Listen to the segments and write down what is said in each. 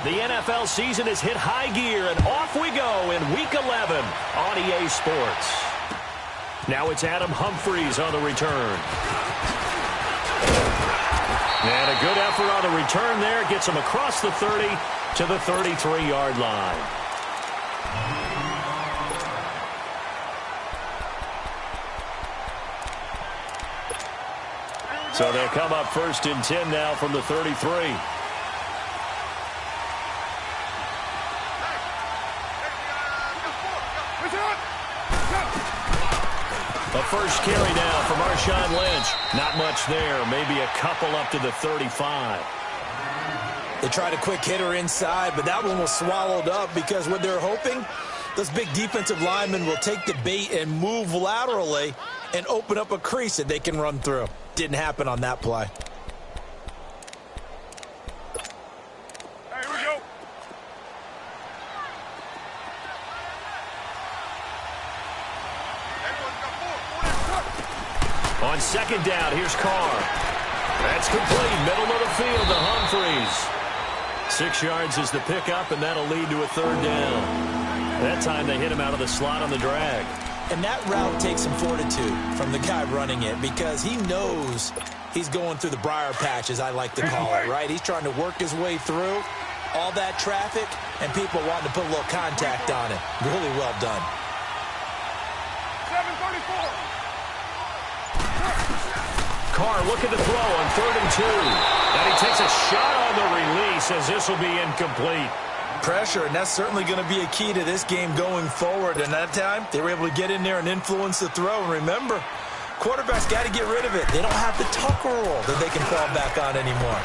The NFL season has hit high gear, and off we go in Week 11 on EA Sports. Now it's Adam Humphries on the return. And a good effort on the return there. Gets him across the 30 to the 33-yard line. So they'll come up 1st and 10 now from the 33. The first carry now from Marshawn Lynch. Not much there. Maybe a couple up to the 35. They tried a quick hitter inside, but that one was swallowed up because what they're hoping, those big defensive linemen will take the bait and move laterally and open up a crease that they can run through. Didn't happen on that play. Here we go. On 2nd down, here's Carr. That's complete. Middle of the field to Humphries. 6 yards is the pickup, and that'll lead to a 3rd down. That time they hit him out of the slot on the drag. And that route takes some fortitude from the guy running it because he knows he's going through the briar patch, as I like to call it, right? He's trying to work his way through all that traffic and people wanting to put a little contact on it. Really well done. 734. Carr looking to throw on 3rd and 2. And he takes a shot on the release as this will be incomplete. Pressure, and that's certainly going to be a key to this game going forward. And that time, they were able to get in there and influence the throw. And remember, quarterbacks got to get rid of it. They don't have the Tucker rule that they can fall back on anymore.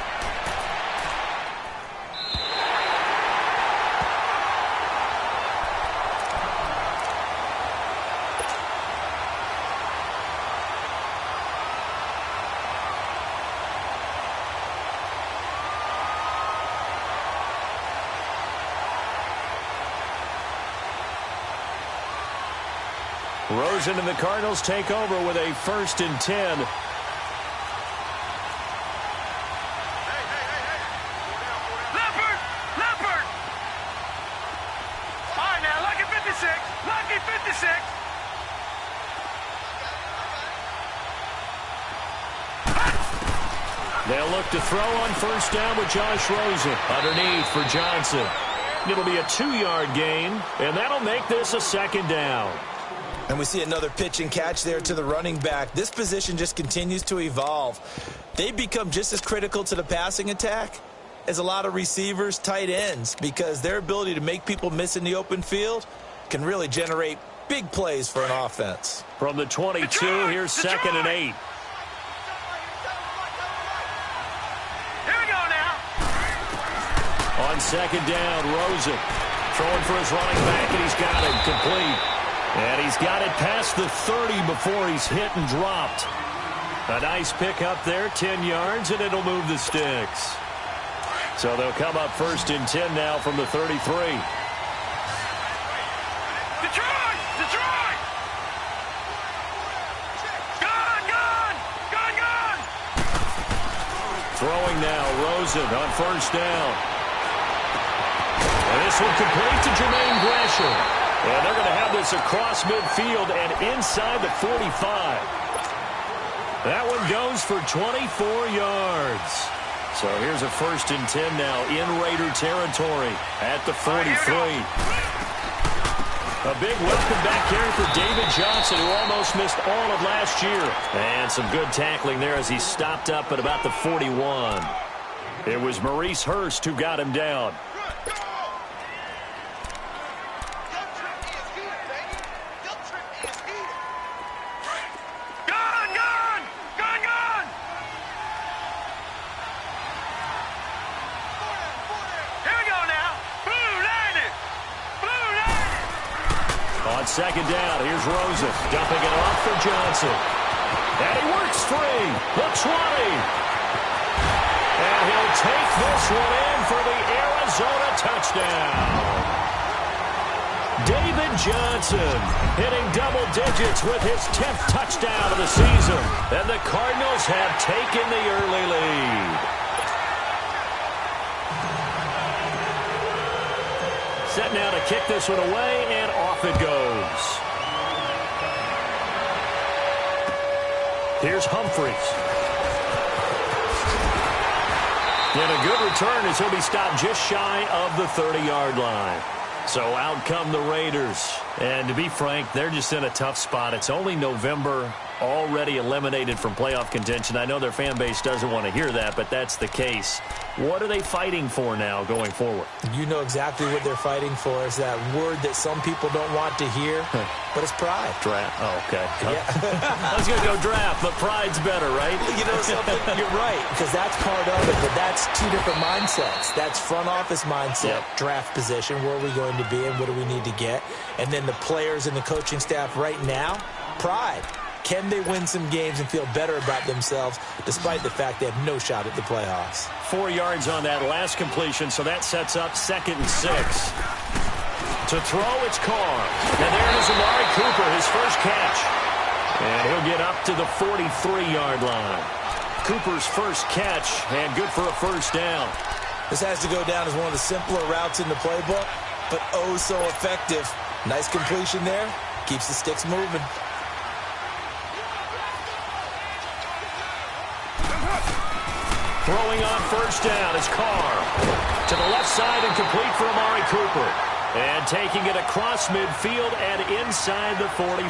Rosen and the Cardinals take over with a 1st and 10. Leopard! Leopard! All right, now, lucky 56. Lucky 56. They'll look to throw on 1st down with Josh Rosen. Underneath for Johnson. It'll be a 2-yard gain, and that'll make this a 2nd down. And we see another pitch and catch there to the running back. This position just continues to evolve. They become just as critical to the passing attack as a lot of receivers, tight ends, because their ability to make people miss in the open field can really generate big plays for an offense. From the 22, here's 2nd and 8. Here we go now. On 2nd down, Rosen throwing for his running back, and he's got it complete. And he's got it past the 30 before he's hit and dropped. A nice pick up there, 10 yards, and it'll move the sticks. So they'll come up 1st and 10 now from the 33. Detroit! Detroit! Gone! Gone! Gone! Gone! Throwing now, Rosen on 1st down. And this one complete to Jermaine Gresham. And they're going to have this across midfield and inside the 45. That one goes for 24 yards. So here's a 1st and 10 now in Raider territory at the 43. A big welcome back here for David Johnson, who almost missed all of last year. And some good tackling there as he stopped up at about the 41. It was Maurice Hurst who got him down. On 2nd down, here's Rosen, dumping it off for Johnson. And he works free, the 20. And he'll take this one in for the Arizona touchdown. David Johnson hitting double digits with his 10th touchdown of the season. And the Cardinals have taken the early lead. set now to kick this one away, and off it goes. Here's Humphries. And a good return as he'll be stopped just shy of the 30-yard line. So out come the Raiders. And to be frank, they're just in a tough spot. It's only November, already eliminated from playoff contention. I know their fan base doesn't want to hear that, but that's the case. What are they fighting for now going forward? You know exactly what they're fighting for. Is that word that some people don't want to hear, but it's pride. Draft. Oh, okay. Yeah. I was going to go draft, but pride's better, right? You know something? You're right, because that's part of it, but that's two different mindsets. That's front office mindset, draft position, where are we going to be and what do we need to get? And then the players and the coaching staff right now, pride. Can they win some games and feel better about themselves despite the fact they have no shot at the playoffs? 4 yards on that last completion, so that sets up 2nd and 6. To throw, it's Carr. And there is Amari Cooper, his first catch. And he'll get up to the 43-yard line. Cooper's first catch, and good for a first down. This has to go down as one of the simpler routes in the playbook, but oh so effective. Nice completion there. Keeps the sticks moving. Throwing on first down is Carr. To the left side and complete for Amari Cooper. And taking it across midfield and inside the 45.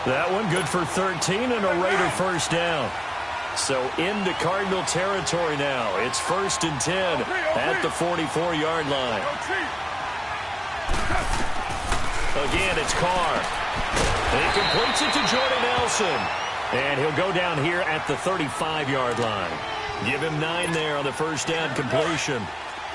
That one good for 13 and a Raider first down. So into Cardinal territory now. It's 1st and 10 at the 44-yard line. Again, it's Carr. He completes it to Jordan Nelson. And he'll go down here at the 35-yard line. Give him 9 there on the first down completion.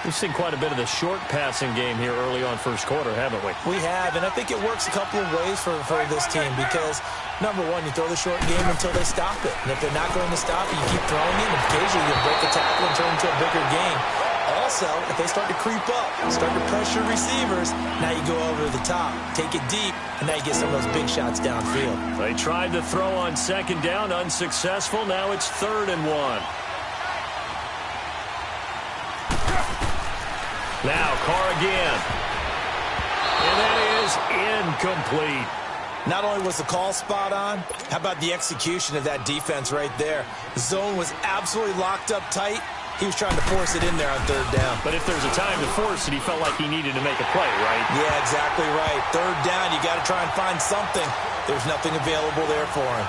We've seen quite a bit of the short passing game here early on first quarter, haven't we? We have, and I think it works a couple of ways for this team because, number one, you throw the short game until they stop it. And if they're not going to stop it, you keep throwing it, and occasionally you break a tackle and turn it into a bigger game. Also, if they start to creep up, start to pressure receivers, now you go over the top, take it deep, and now you get some of those big shots downfield. They tried to throw on 2nd down, unsuccessful. Now it's 3rd and 1. Now Carr again. And that is incomplete. Not only was the call spot on, how about the execution of that defense right there? The zone was absolutely locked up tight. He was trying to force it in there on 3rd down. But if there's a time to force it, he felt like he needed to make a play, right? Yeah, exactly right. 3rd down, you got to try and find something. There's nothing available there for him.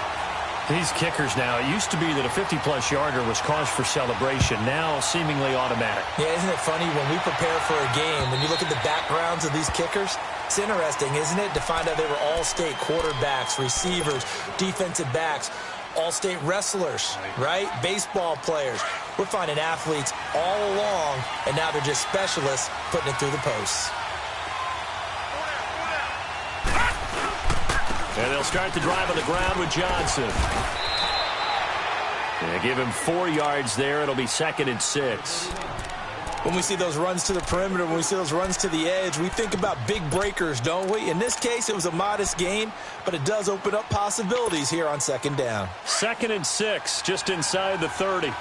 These kickers now, it used to be that a 50-plus yarder was cause for celebration. Now, seemingly automatic. Yeah, isn't it funny when we prepare for a game, when you look at the backgrounds of these kickers, it's interesting, isn't it, to find out they were all-state quarterbacks, receivers, defensive backs, all-state wrestlers, right? Baseball players. We're finding athletes all along, and now they're just specialists putting it through the posts. And they'll start the drive on the ground with Johnson. And give him 4 yards there. It'll be 2nd and 6. When we see those runs to the perimeter, when we see those runs to the edge, we think about big breakers, don't we? In this case, it was a modest gain, but it does open up possibilities here on 2nd down. 2nd and 6, just inside the 30.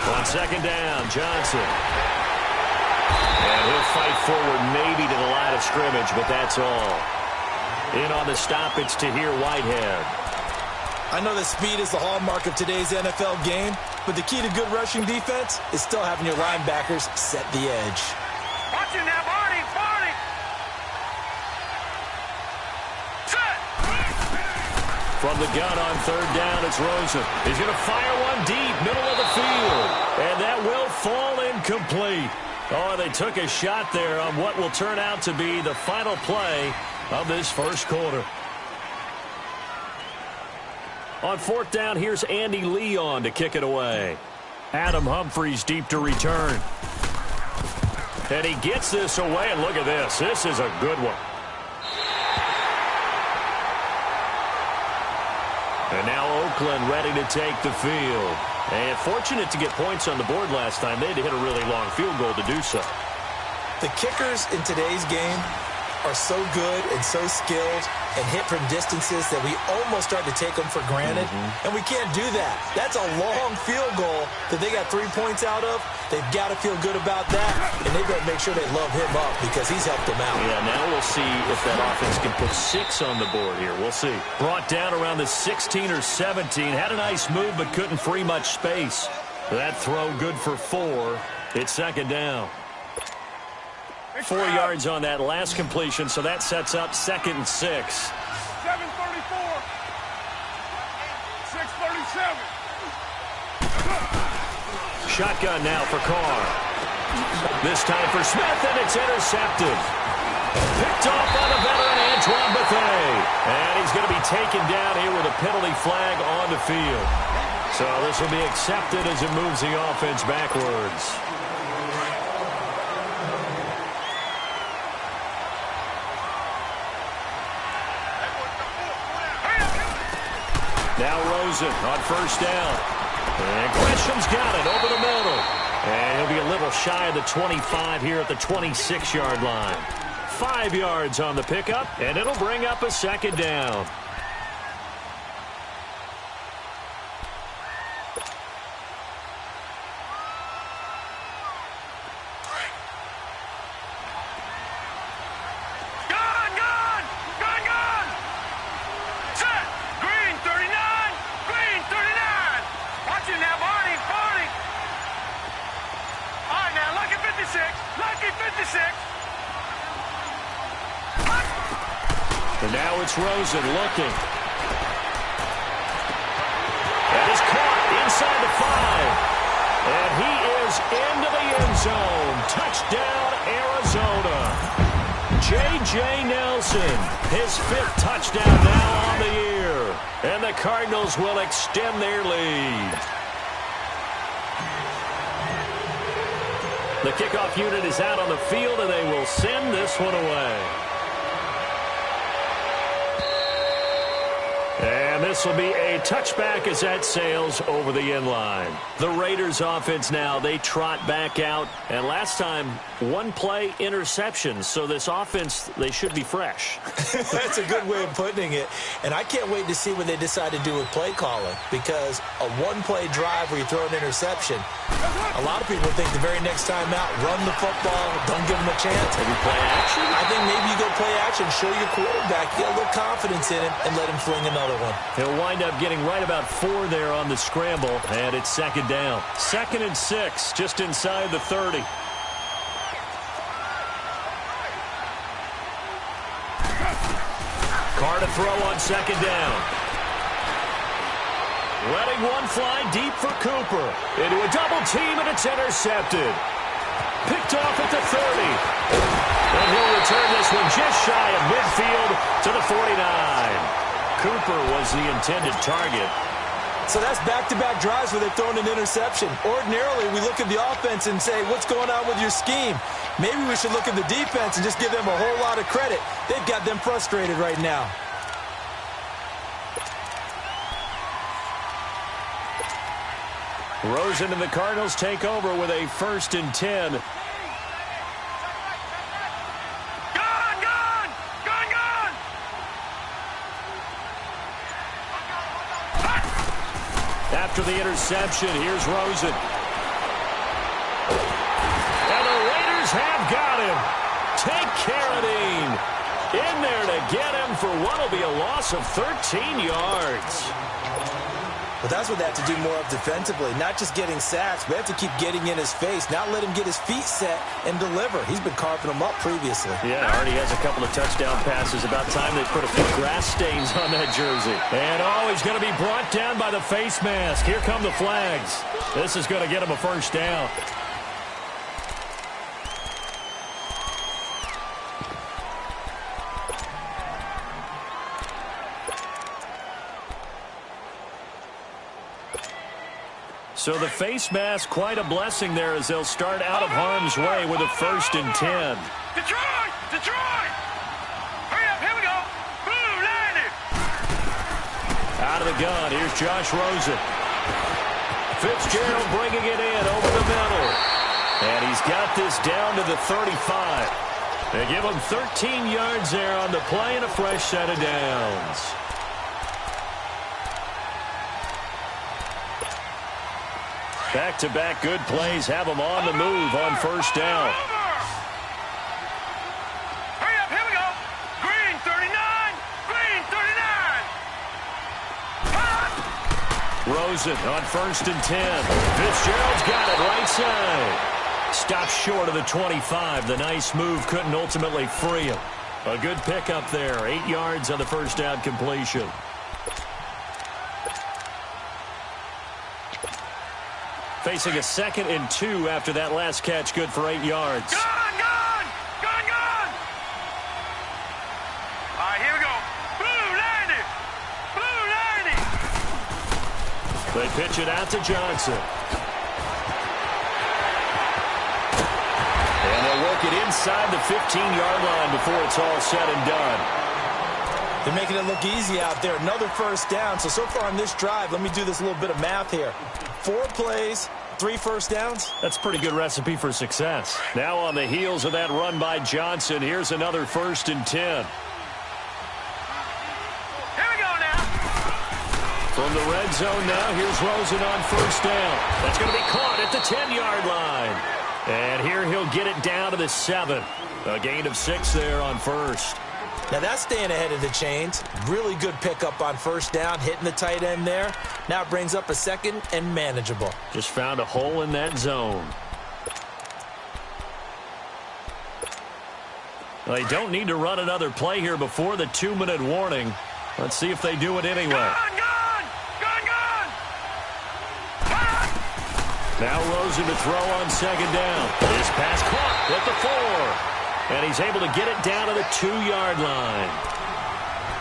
On 2nd down, Johnson. And he'll fight forward maybe to the line of scrimmage, but that's all. In on the stoppage to here, Whitehead. I know that speed is the hallmark of today's NFL game, but the key to good rushing defense is still having your linebackers set the edge. Watch it now, Barney, Barney. Set. From the gun on 3rd down, it's Rosen. He's going to fire one deep, middle of the field. And that will fall incomplete. Oh, they took a shot there on what will turn out to be the final play of this first quarter. On 4th down, here's Andy Leon to kick it away. Adam Humphries deep to return. And he gets this away, and look at this. This is a good one. And now Oakland ready to take the field. And fortunate to get points on the board last time. They had to hit a really long field goal to do so. The kickers in today's game are so good and so skilled and hit from distances that we almost start to take them for granted, and we can't do that. That's a long field goal that they got 3 points out of. They've got to feel good about that, and they've got to make sure they love him up because he's helped them out. Yeah, now we'll see if that offense can put 6 on the board here. We'll see. Brought down around the 16 or 17. Had a nice move but couldn't free much space. That throw good for 4. It's second down. 4 yards on that last completion, so that sets up 2nd and 6. 7:34. 6:37. Shotgun now for Carr. This time for Smith, and it's intercepted. Picked off by the veteran Antoine Bethea. And he's going to be taken down here with a penalty flag on the field. So this will be accepted as it moves the offense backwards. Now Rosen on first down. And Gresham's got it over the middle. And he'll be a little shy of the 25 here at the 26-yard line. 5 yards on the pickup, and it'll bring up a second down. And now it's Rosen looking. That is caught inside the 5. And he is into the end zone. Touchdown, Arizona. J.J. Nelson, his 5th touchdown now on the year. And the Cardinals will extend their lead. The kickoff unit is out on the field, and they will send this one away. And this will be a touchback as that sails over the end line. The Raiders offense now, they trot back out. And last time, 1 play interception. So this offense, they should be fresh. That's a good way of putting it. And I can't wait to see what they decide to do with play calling. Because a 1-play drive where you throw an interception, a lot of people think the very next time out, run the football, don't give them a chance. Maybe play action? I think maybe you go play action, show your quarterback, get a little confidence in him, and let him fling another one. He'll wind up getting right about 4 there on the scramble, and it's second down. 2nd and 6, just inside the 30. Carr to throw on second down. Letting one fly deep for Cooper. Into a double team, and it's intercepted. Picked off at the 30. And he'll return this one just shy of midfield to the 49. Cooper was the intended target. So that's back-to-back drives where they've thrown an interception. Ordinarily, we look at the offense and say, what's going on with your scheme? Maybe we should look at the defense and just give them a whole lot of credit. They've got them frustrated right now. Rosen and the Cardinals take over with a 1st and 10. After the interception, here's Rosen. And the Raiders have got him. Take Carradine in there to get him for what will be a loss of 13 yards. But that's what they have to do more of defensively, not just getting sacks, but have to keep getting in his face, not let him get his feet set and deliver. He's been carving them up previously. Yeah, already has a couple of touchdown passes. About time they put a few grass stains on that jersey. And he's going to be brought down by the face mask. Here come the flags. This is going to get him a 1st down. So the face mask, quite a blessing there as they'll start out of harm's way with a 1st and 10. Detroit! Detroit! Hurry up, here we go. Boom, landed. Out of the gun, here's Josh Rosen. Fitzgerald bringing it in over the middle. And he's got this down to the 35. They give him 13 yards there on the play and a fresh set of downs. Back-to-back good plays have them on the move on first down. Hurry up, here we go. Green 39, green 39. Rosen on 1st and 10. Fitzgerald's got it right side. Stopped short of the 25. The nice move couldn't ultimately free him. A good pickup there. 8 yards on the first down completion. Facing a 2nd and 2 after that last catch. Good for 8 yards. Gone, gone, gone, gone. All right, here we go. Blue 90, blue 90. They pitch it out to Johnson. And they'll work it inside the 15-yard line before it's all said and done. They're making it look easy out there. Another first down. So far on this drive, let me do this little bit of math here. 4 plays, 3 first downs. That's a pretty good recipe for success. Now on the heels of that run by Johnson, here's another 1st and 10. Here we go now. From the red zone now, here's Rosen on first down. That's going to be caught at the 10-yard line. And here he'll get it down to the 7. A gain of 6 there on first. Now that's staying ahead of the chains. Really good pickup on first down, hitting the tight end there. Now it brings up a 2nd and manageable. Just found a hole in that zone. Well, they don't need to run another play here before the 2-minute warning. Let's see if they do it anyway. Gone, gone, gone, gone. Now Rosen to throw on 2nd down. His pass caught at the 4. And he's able to get it down to the 2-yard line.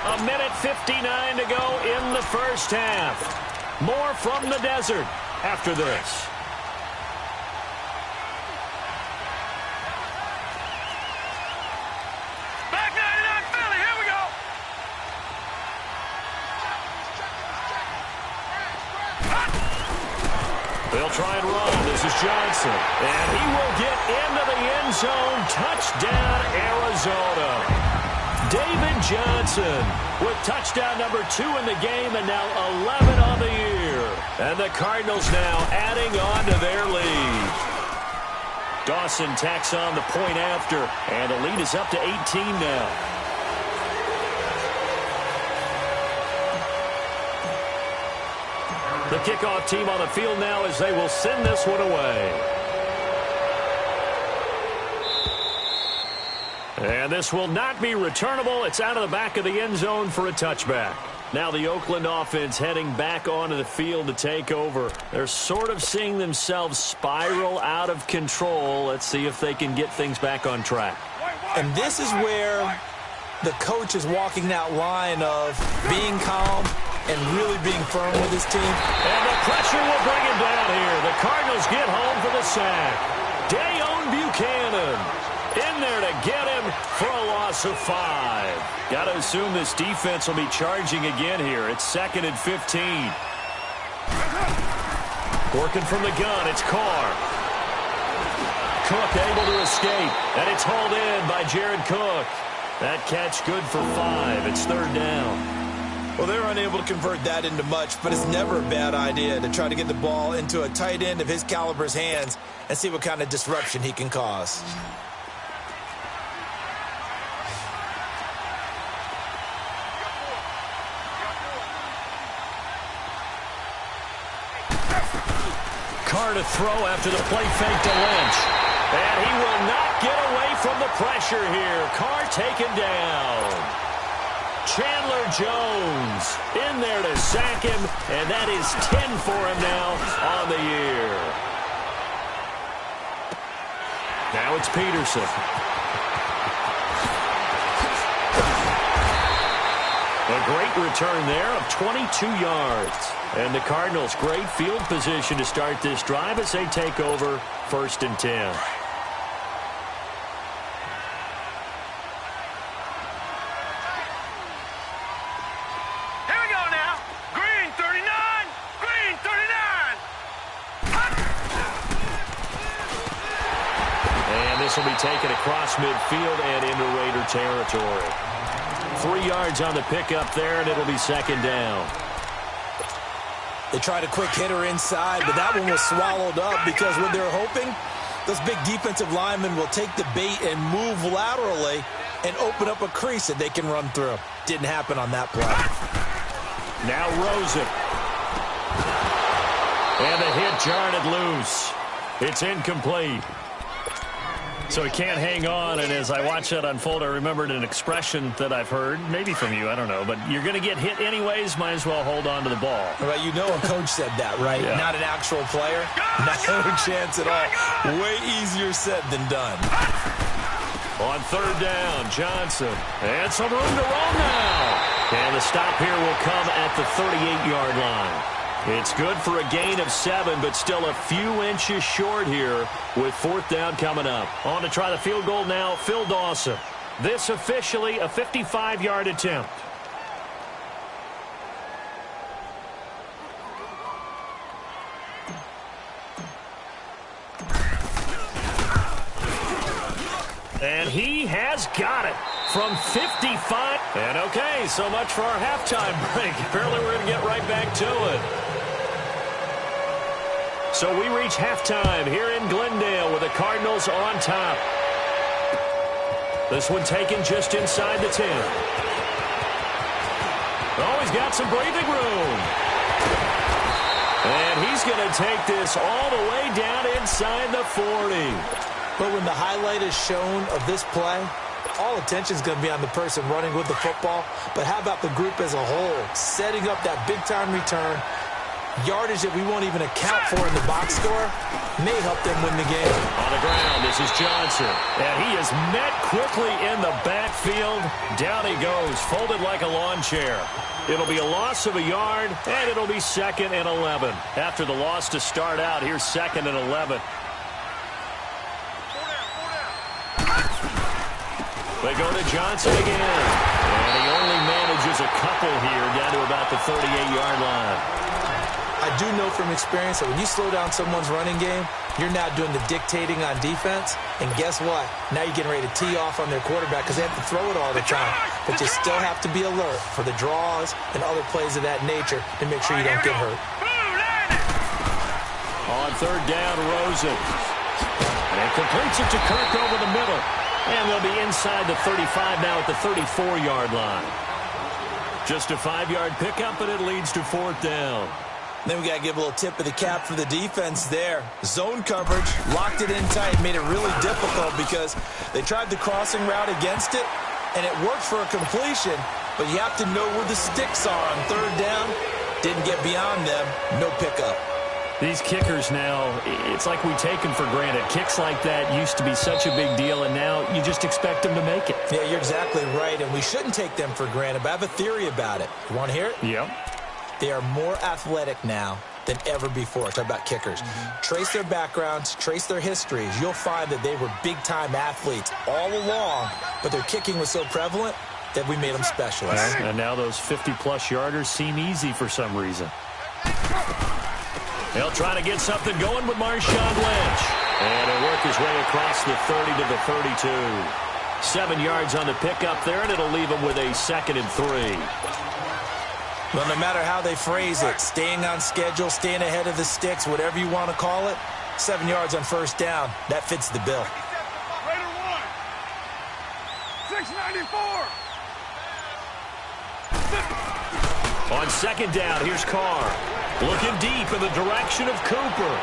1:59 to go in the first half. More from the desert after this. Back 99 Philly, here we go. They'll try and run. This is Johnson. And he will get into the end zone. Touchdown, Arizona. David Johnson with touchdown number 2 in the game and now 11 on the year. And the Cardinals now adding on to their lead. Dawson tacks on the point after. And the lead is up to 18 now. The kickoff team on the field now as they will send this one away. And this will not be returnable. It's out of the back of the end zone for a touchback. Now the Oakland offense heading back onto the field to take over. They're sort of seeing themselves spiral out of control. Let's see if they can get things back on track. And this is where the coach is walking that line of being calm and really being firm with his team. And the pressure will bring him down here. The Cardinals get home for the sack. Dayon Buchanan in there to get him for a loss of 5. Got to assume this defense will be charging again here. It's 2nd and 15. Working from the gun, it's Carr. Cook able to escape, and it's hauled in by Jared Cook. That catch good for 5. It's 3rd down. Well, they're unable to convert that into much, but it's never a bad idea to try to get the ball into a tight end of his caliber's hands and see what kind of disruption he can cause. Carr to throw after the play fake to Lynch. And he will not get away from the pressure here. Carr taken down. Chandler Jones in there to sack him, and that is 10 for him now on the year. Now it's Peterson. A great return there of 22 yards. And the Cardinals, great field position to start this drive as they take over 1st and 10. will be taken across midfield and into Raider territory. 3 yards on the pickup there, and it'll be second down. They tried a quick hitter inside, but that one was swallowed up because what they're hoping, those big defensive linemen will take the bait and move laterally and open up a crease that they can run through. Didn't happen on that play. Now Rosen. And the hit jarred it loose. It's incomplete. So he can't hang on, and as I watch that unfold, I remembered an expression that I've heard, maybe from you, I don't know, but you're going to get hit anyways, might as well hold on to the ball. Right, you know a coach said that, right? Yeah. Not an actual player. No chance at all. Way easier said than done. On third down, Johnson. And some room to run now. And the stop here will come at the 38-yard line. It's good for a gain of 7, but still a few inches short here with fourth down coming up. On to try the field goal now, Phil Dawson. This officially a 55-yard attempt. And he has got it from 55. And okay, so much for our halftime break. Apparently we're going to get right back to it. So we reach halftime here in Glendale with the Cardinals on top. This one taken just inside the 10. Oh, he's got some breathing room. And he's going to take this all the way down inside the 40. But when the highlight is shown of this play, all attention is going to be on the person running with the football. But how about the group as a whole? Setting up that big-time return, yardage that we won't even account for in the box score, may help them win the game. On the ground, this is Johnson. And he is met quickly in the backfield. Down he goes, folded like a lawn chair. It'll be a loss of a yard, and it'll be 2nd and 11. After the loss to start out, here's 2nd and 11. They go to Johnson again. And he only manages a couple here down to about the 38-yard line. I do know from experience that when you slow down someone's running game, you're now doing the dictating on defense. And guess what? Now you're getting ready to tee off on their quarterback because they have to throw it all the time. But you still have to be alert for the draws and other plays of that nature to make sure you don't get hurt. On third down, Rosen. And completes it to Kirk over the middle. And they'll be inside the 35 now at the 34-yard line. Just a 5-yard pickup, but it leads to fourth down. Then we got to give a little tip of the cap for the defense there. Zone coverage, locked it in tight, made it really difficult because they tried the crossing route against it, and it worked for a completion, but you have to know where the sticks are on third down. Didn't get beyond them, no pickup. These kickers now, it's like we take them for granted. Kicks like that used to be such a big deal, and now you just expect them to make it. Yeah, you're exactly right, and we shouldn't take them for granted, but I have a theory about it. You want to hear it? Yep. They are more athletic now than ever before. Talk about kickers. Trace their backgrounds, trace their histories. You'll find that they were big-time athletes all along, but their kicking was so prevalent that we made them specialists. And now those 50-plus yarders seem easy for some reason. They'll try to get something going with Marshawn Lynch. And he'll work his way across the 30 to the 32. 7 yards on the pickup there, and it'll leave him with a 2nd and 3. Well, no matter how they phrase it, staying on schedule, staying ahead of the sticks, whatever you want to call it, 7 yards on first down, that fits the bill. Raider 1. 694. On second down, here's Carr. Looking deep in the direction of Cooper.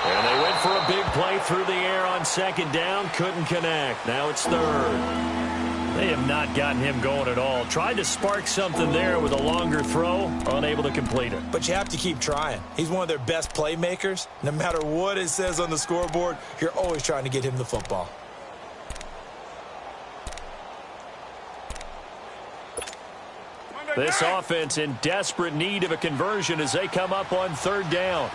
And they went for a big play through the air on second down. Couldn't connect. Now it's third. They have not gotten him going at all. Tried to spark something there with a longer throw. Unable to complete it. But you have to keep trying. He's one of their best playmakers. No matter what it says on the scoreboard, you're always trying to get him the football. This offense in desperate need of a conversion as they come up on third down.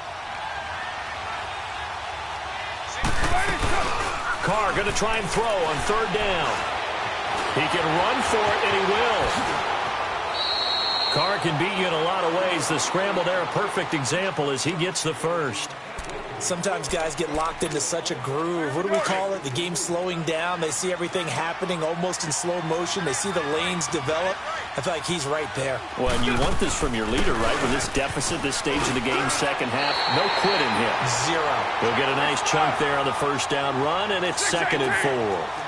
Carr going to try and throw on third down. He can run for it, and he will. Carr can beat you in a lot of ways. The scramble there, a perfect example as he gets the first. Sometimes guys get locked into such a groove. What do we call it? The game slowing down. They see everything happening almost in slow motion. They see the lanes develop. I feel like he's right there. Well, and you want this from your leader, right? With this deficit, this stage of the game, second half, no quitting him. Zero. He'll get a nice chunk there on the first down run, and it's 2nd and 4.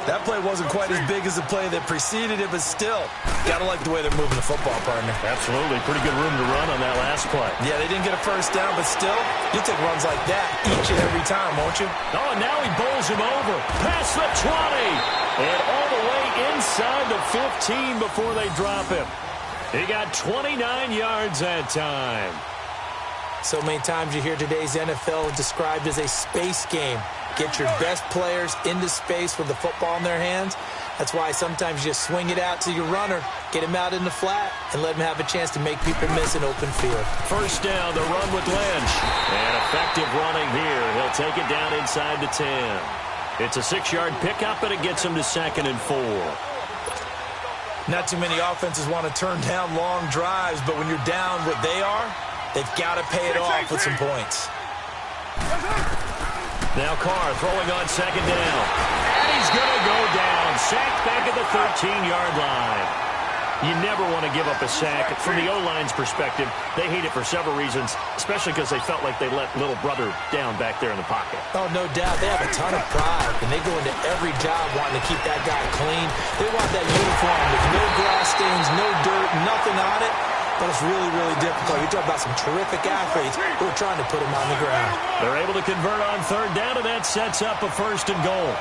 That play wasn't quite as big as the play that preceded it, but still, gotta like the way they're moving the football, partner. Absolutely. Pretty good room to run on that last play. Yeah, they didn't get a first down, but still, you'll take runs like that each and every time, won't you? Oh, and now he bowls him over. Past the 20. And all the way inside the 15 before they drop him. He got 29 yards that time. So many times you hear today's NFL described as a space game. Get your best players into space with the football in their hands. That's why sometimes you just swing it out to your runner, get him out in the flat, and let him have a chance to make people miss an open field. First down, the run with Lynch. And effective running here. He'll take it down inside the 10. It's a 6-yard pickup, and it gets him to 2nd and 4. Not too many offenses want to turn down long drives, but when you're down what they are, they've got to pay it off with some points. Now Carr throwing on 2nd down. And he's going to go down. Sacked back at the 13-yard line. You never want to give up a sack. From the O-line's perspective, they hate it for several reasons, especially because they felt like they let little brother down back there in the pocket. Oh, no doubt. They have a ton of pride, and they go into every job wanting to keep that guy clean. They want that uniform with no grass stains, no dirt, nothing on it. But it's really, really difficult. You're talking about some terrific athletes who are trying to put him on the ground. They're able to convert on 3rd down, and that sets up a 1st and goal.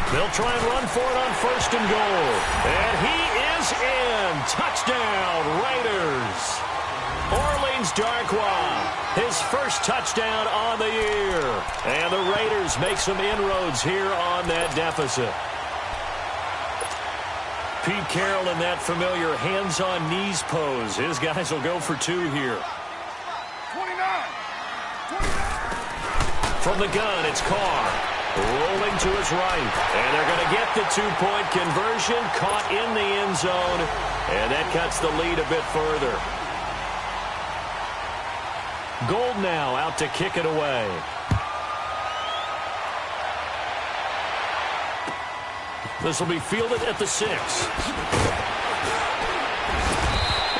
They'll try and run for it on 1st and goal. And he is in. Touchdown, Raiders. Orleans Darkwa, his first touchdown on the year. And the Raiders make some inroads here on that deficit. Pete Carroll in that familiar hands-on-knees pose. His guys will go for 2 here. 29. From the gun, it's Carr. Rolling to his right. And they're going to get the 2-point conversion. Caught in the end zone. And that cuts the lead a bit further. Gold now out to kick it away. This will be fielded at the 6.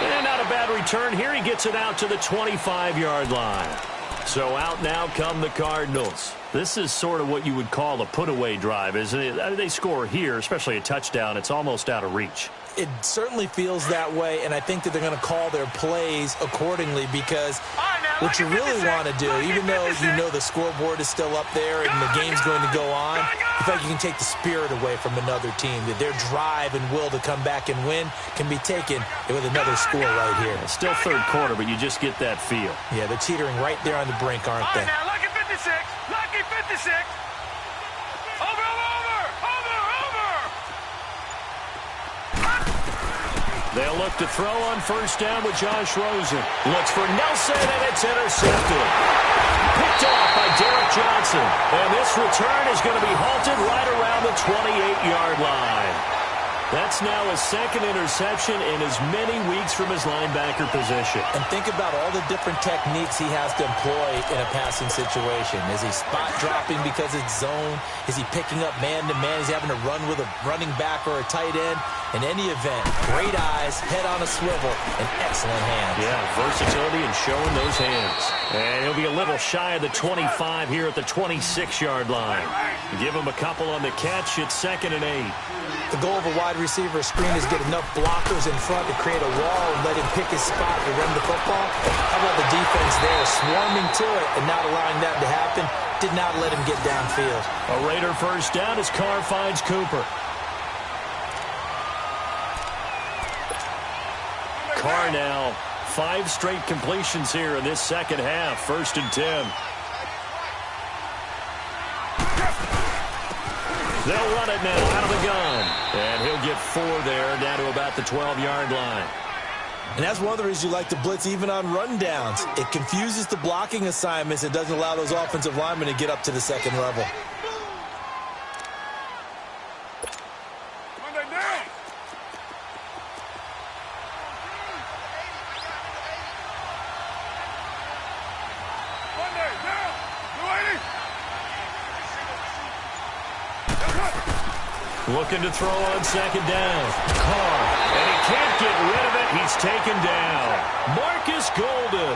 And not a bad return here. He gets it out to the 25-yard line. So out now come the Cardinals. This is sort of what you would call a put-away drive, isn't it? They score here, especially a touchdown. It's almost out of reach. It certainly feels that way, and I think that they're going to call their plays accordingly because what you really want to do, even though you know the scoreboard is still up there and the game's going to go on, you feel like you can take the spirit away from another team, that their drive and will to come back and win can be taken with another score right here. It's still 3rd quarter, but you just get that feel. Yeah, they're teetering right there on the brink, aren't they? Now, lucky 56. Lucky 56. Over. They'll look to throw on 1st down with Josh Rosen. Looks for Nelson, and it's intercepted. Picked off by Derek Johnson. And this return is going to be halted right around the 28-yard line. That's now his 2nd interception in as many weeks from his linebacker position. And think about all the different techniques he has to employ in a passing situation. Is he spot dropping because it's zone? Is he picking up man-to-man? Is he having to run with a running back or a tight end? In any event, great eyes, head on a swivel, and excellent hands. Yeah, versatility and showing those hands. And he'll be a little shy of the 25 here at the 26-yard line. Give him a couple on the catch. It's 2nd and 8. The goal of a wide receiver screen is get enough blockers in front to create a wall and let him pick his spot to run the football. How about the defense there, swarming to it and not allowing that to happen? Did not let him get downfield. A Raider first down as Carr finds Cooper. Carr now, 5 straight completions here in this second half. 1st and 10. They'll run it now out of the gun. And he'll get 4 there, down to about the 12-yard line. And that's one of the reasons you like to blitz even on rundowns. It confuses the blocking assignments. It doesn't allow those offensive linemen to get up to the 2nd level. Looking to throw on second down. Carr. And he can't get rid of it. He's taken down. Marcus Golden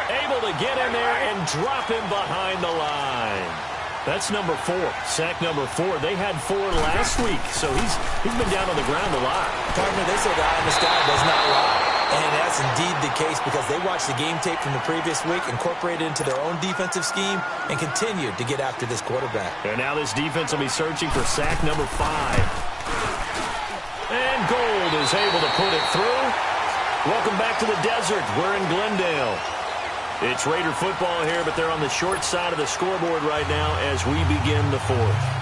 able to get in there and drop him behind the line. That's number 4. Sack number 4. They had 4 last week, so he's been down on the ground a lot. Partner, they say the eye in the sky does not lie. And that's indeed the case because they watched the game tape from the previous week, incorporated it into their own defensive scheme, and continued to get after this quarterback. And now this defense will be searching for sack number 5. And Gold is able to put it through. Welcome back to the desert. We're in Glendale. It's Raider football here, but they're on the short side of the scoreboard right now as we begin the 4th.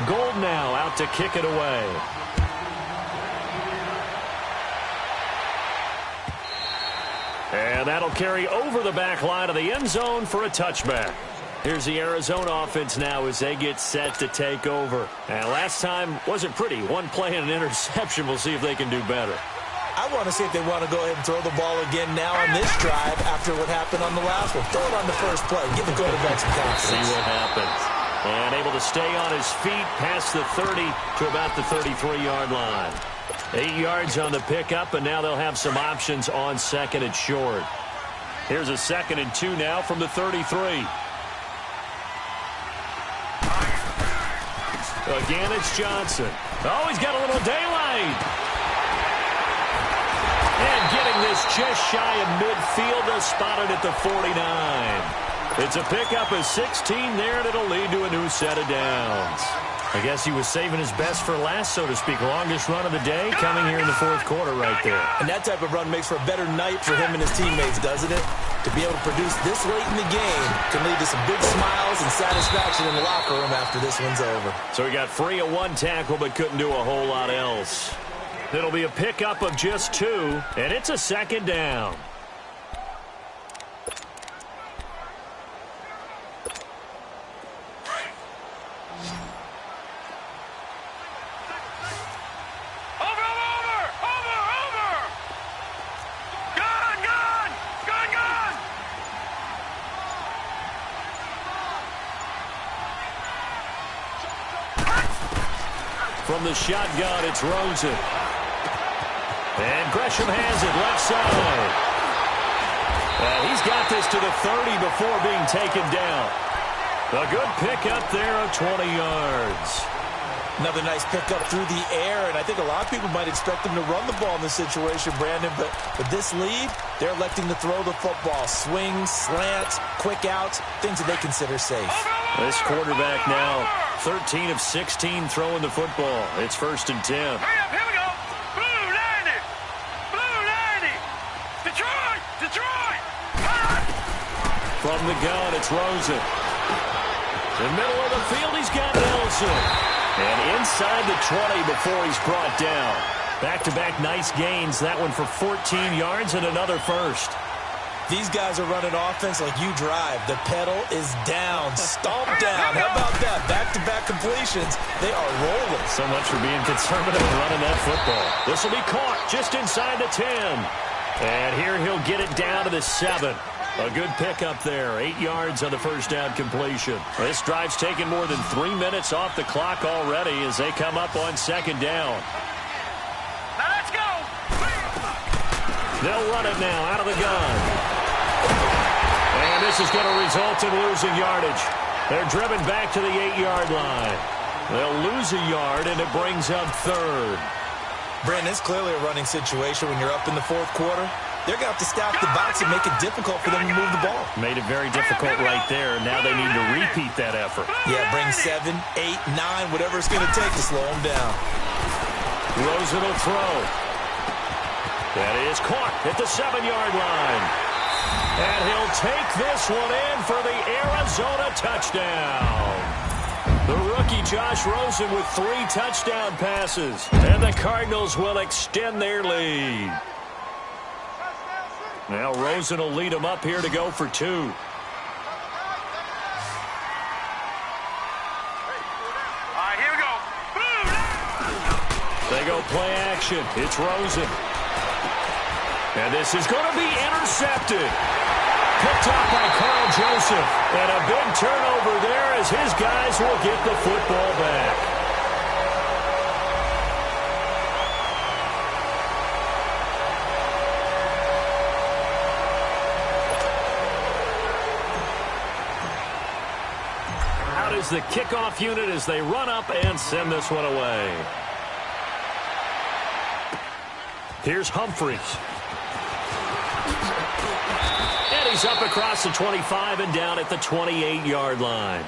Gold now out to kick it away. And that'll carry over the back line of the end zone for a touchback. Here's the Arizona offense now as they get set to take over. And last time wasn't pretty. One play and an interception. We'll see if they can do better. I want to see if they want to go ahead and throw the ball again now on this drive after what happened on the last one. Throw it on the first play. Give the quarterback some confidence. See what happens. And able to stay on his feet past the 30 to about the 33-yard line. 8 yards on the pickup, and now they'll have some options on second and short. Here's a 2nd and 2 now from the 33. Again, it's Johnson. Oh, he's got a little daylight. And getting this just shy of midfield, they'll spot it at the 49. It's a pickup of 16 there, and it'll lead to a new set of downs. I guess he was saving his best for last, so to speak. Longest run of the day coming here in the 4th quarter right there. And that type of run makes for a better night for him and his teammates, doesn't it? To be able to produce this late in the game can lead to some big smiles and satisfaction in the locker room after this one's over. So he got free of 1 tackle but couldn't do a whole lot else. It'll be a pickup of just 2, and it's a 2nd down. From the shotgun, it's Rosen. And Gresham has it left side. He's got this to the 30 before being taken down. A good pickup there of 20 yards. Another nice pickup through the air, and I think a lot of people might expect them to run the ball in this situation, Brandon, but with this lead, they're electing to throw the football. Swings, slants, quick outs, things that they consider safe. This quarterback now 13 of 16 throwing the football. It's 1st and 10. Hurry up, here we go. Blue 90. Blue 90. Detroit. Detroit. From the gun, it's Rosen. In the middle of the field, he's got Nelson. And inside the 20 before he's brought down. Back-to-back nice gains. That one for 14 yards and another first. These guys are running offense like you drive. The pedal is down. Stomp down. How about that? Back-to-back completions. They are rolling. So much for being conservative and running that football. This will be caught just inside the 10. And here he'll get it down to the 7. A good pickup there. 8 yards on the first down completion. This drive's taken more than 3 minutes off the clock already as they come up on 2nd down. Now let's go. They'll run it now out of the gun. And this is going to result in losing yardage. They're driven back to the 8-yard line. They'll lose a yard, and it brings up 3rd. Brandon, it's clearly a running situation when you're up in the 4th quarter. They're going to have to stack the box and make it difficult for them to move the ball. Made it very difficult right there. Now they need to repeat that effort. Yeah, bring 7, 8, 9, whatever it's going to take to slow them down. Rosen will throw. That is caught at the 7-yard line. And he'll take this one in for the Arizona touchdown. The rookie Josh Rosen with 3 touchdown passes. And the Cardinals will extend their lead. Now Rosen will lead them up here to go for 2. All right, here we go. They go play action. It's Rosen. And this is going to be intercepted. Picked up by Carl Joseph. And a big turnover there as his guys will get the football back. Out is the kickoff unit as they run up and send this one away. Here's Humphreys. And he's up across the 25 and down at the 28-yard line.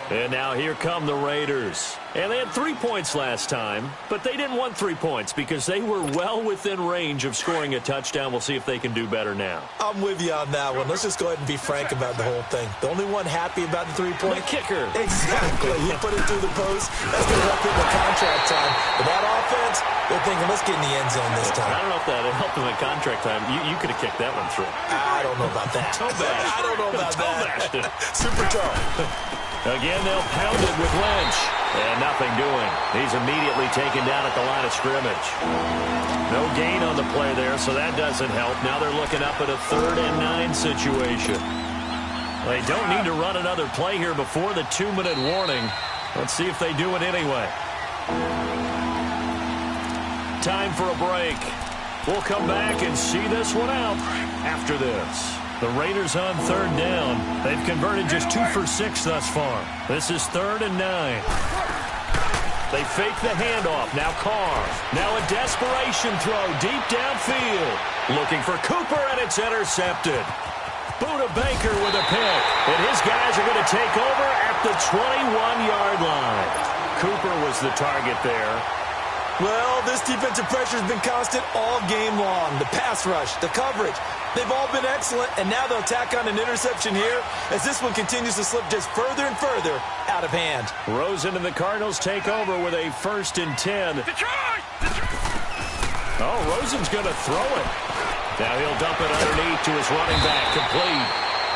And now here come the Raiders. And they had 3 points last time, but they didn't want 3 points because they were well within range of scoring a touchdown. We'll see if they can do better now. I'm with you on that one. Let's just go ahead and be frank about the whole thing. The only one happy about the 3-point? The kicker. Exactly. He put it through the post. That's going to help him in contract time. But that offense, they're thinking, let's get in the end zone this time. I don't know if that helped him in contract time. You could have kicked that one through. I don't know about that. Toe bash. I don't know about that. Super toe. Again, they'll pound it with Lynch. And nothing doing. He's immediately taken down at the line of scrimmage. No gain on the play there, so that doesn't help. Now they're looking up at a 3rd and 9 situation. They don't need to run another play here before the 2-minute warning. Let's see if they do it anyway. Time for a break. We'll come back and see this one out after this. The Raiders on 3rd down. They've converted just 2 for 6 thus far. This is 3rd and 9. They fake the handoff. Now Carr. Now a desperation throw deep downfield. Looking for Cooper, and it's intercepted. Buda Baker with a pick. And his guys are going to take over at the 21-yard line. Cooper was the target there. Well, this defensive pressure has been constant all game long. The pass rush, the coverage, they've all been excellent, and now they'll tack on an interception here as this one continues to slip just further and further out of hand. Rosen and the Cardinals take over with a 1st and 10. Oh, Rosen's going to throw it. Now he'll dump it underneath to his running back, complete.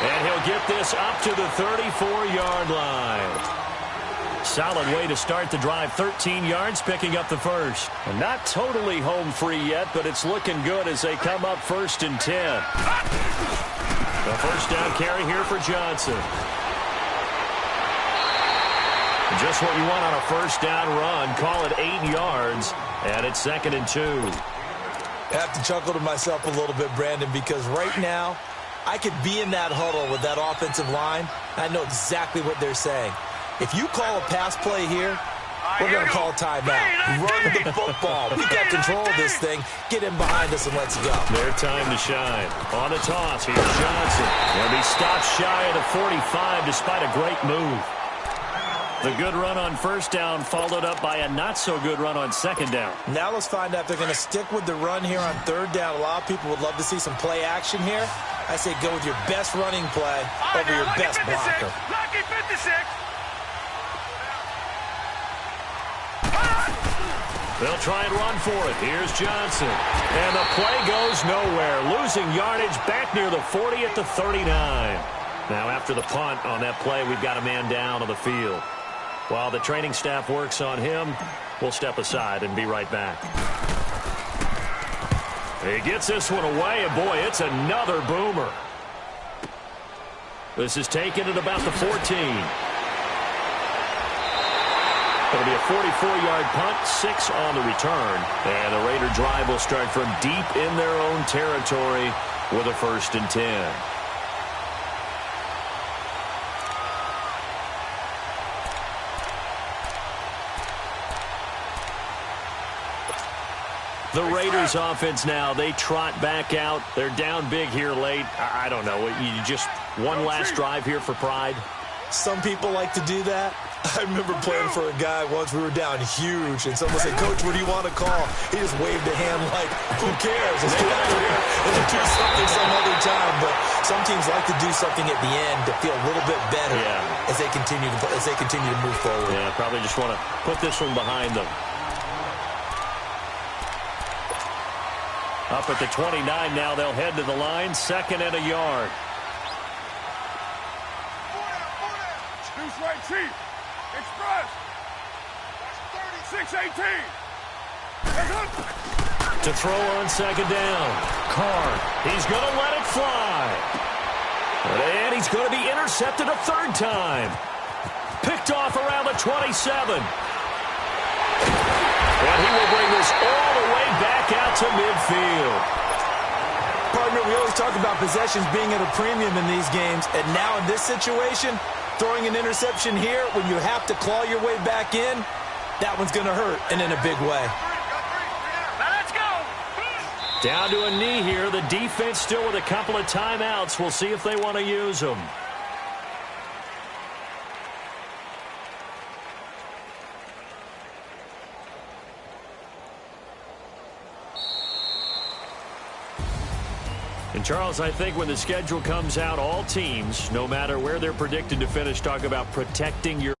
And he'll get this up to the 34-yard line. Solid way to start the drive. 13 yards, picking up the first. And not totally home free yet, but it's looking good as they come up 1st and 10. The first down carry here for Johnson. Just what you want on a first down run. Call it 8 yards, and it's 2nd and 2. I have to chuckle to myself a little bit, Brandon, because right now I could be in that huddle with that offensive line. I know exactly what they're saying. If you call a pass play here, we're going to call timeout. Run the football. We got control of this thing. Get in behind us and let's go. Their time to shine. On the toss, here's Johnson. He'll be stopped shy of the 45 despite a great move. The good run on first down followed up by a not-so-good run on second down. Now let's find out if they're going to stick with the run here on third down. A lot of people would love to see some play action here. I say go with your best running play over your best blocker. Lucky 56. They'll try and run for it. Here's Johnson. And the play goes nowhere. Losing yardage back near the 40 at the 39. Now after the punt on that play, we've got a man down on the field. While the training staff works on him, we'll step aside and be right back. He gets this one away, and boy, it's another boomer. This is taken at about the 14. It'll be a 44-yard punt, 6 on the return. And the Raider drive will start from deep in their own territory with a 1st and 10. The Raiders offense now, they trot back out. They're down big here late. I don't know. You just one last drive here for pride? Some people like to do that. I remember playing for a guy once. We were down huge, and someone said, "Coach, what do you want to call?" He just waved a hand like, who cares? Let's get out of here and do something some other time. But some teams like to do something at the end to feel a little bit better as they continue to move forward. Yeah, probably just want to put this one behind them. Up at the 29 now, they'll head to the line. 2nd and a yard. Deuce right, Chief. Express. 6-18. To throw on 2nd down. Carr. He's going to let it fly. one's going to be intercepted a third time. Picked off around the 27. And he will bring this all the way back out to midfield. Partner, we always talk about possessions being at a premium in these games, and now in this situation, throwing an interception here when you have to claw your way back in, that one's going to hurt, and in a big way. Now let's go. Down to a knee here. The defense still with a couple of timeouts. We'll see if they want to use them. And, Charles, I think when the schedule comes out, all teams, no matter where they're predicted to finish, talk about protecting your